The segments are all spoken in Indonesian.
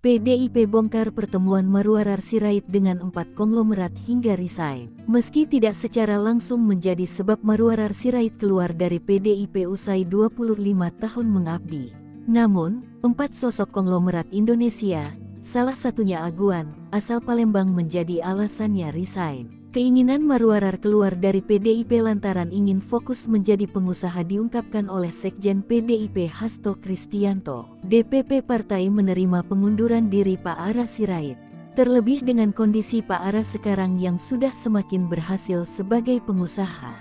PDIP bongkar pertemuan Marwarar Sirait dengan 4 konglomerat hingga resign. Meski tidak secara langsung menjadi sebab Marwarar Sirait keluar dari PDIP usai 25 tahun mengabdi. Namun, 4 sosok konglomerat Indonesia, salah satunya Aguan, asal Palembang menjadi alasannya resign. Keinginan Marwarar keluar dari PDIP lantaran ingin fokus menjadi pengusaha diungkapkan oleh Sekjen PDIP Hasto Kristianto. DPP partai menerima pengunduran diri Pak Ara Sirait. Terlebih dengan kondisi Pak Ara sekarang yang sudah semakin berhasil sebagai pengusaha.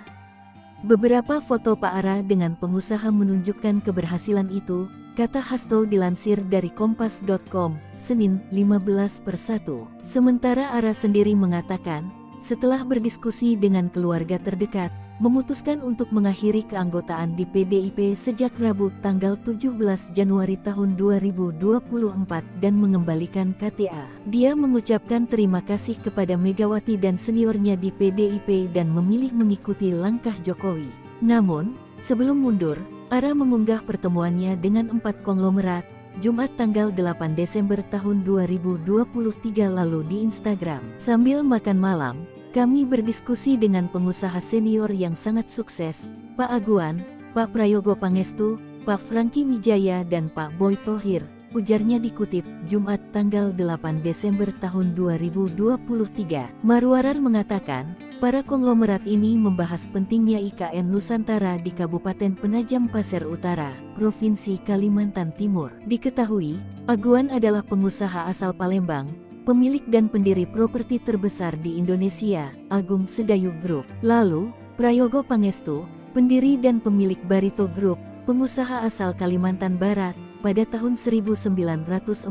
Beberapa foto Pak Ara dengan pengusaha menunjukkan keberhasilan itu, kata Hasto dilansir dari Kompas.com, Senin 15/1. Sementara Ara sendiri mengatakan, setelah berdiskusi dengan keluarga terdekat, memutuskan untuk mengakhiri keanggotaan di PDIP sejak Rabu tanggal 17 Januari tahun 2024 dan mengembalikan KTA. Dia mengucapkan terima kasih kepada Megawati dan seniornya di PDIP dan memilih mengikuti langkah Jokowi. Namun, sebelum mundur, Ara mengunggah pertemuannya dengan 4 konglomerat, Jumat tanggal 8 Desember tahun 2023 lalu di Instagram. Sambil makan malam, kami berdiskusi dengan pengusaha senior yang sangat sukses, Pak Aguan, Pak Prayogo Pangestu, Pak Franky Wijaya dan Pak Boy Thohir, ujarnya dikutip Jumat tanggal 8 Desember tahun 2023. Marwarar mengatakan, para konglomerat ini membahas pentingnya IKN Nusantara di Kabupaten Penajam Pasir Utara, Provinsi Kalimantan Timur. Diketahui, Aguan adalah pengusaha asal Palembang, pemilik dan pendiri properti terbesar di Indonesia, Agung Sedayu Group. Lalu, Prayogo Pangestu, pendiri dan pemilik Barito Group, pengusaha asal Kalimantan Barat, pada tahun 1944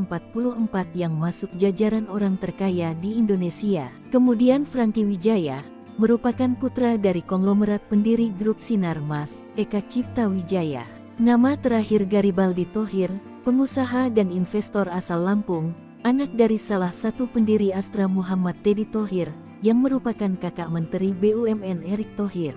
yang masuk jajaran orang terkaya di Indonesia. Kemudian Franky Wijaya, merupakan putra dari konglomerat pendiri grup Sinar Mas, Eka Cipta Wijaya. Nama terakhir Garibaldi Thohir, pengusaha dan investor asal Lampung, anak dari salah satu pendiri Astra Muhammad Teddy Thohir, yang merupakan kakak Menteri BUMN Erick Thohir.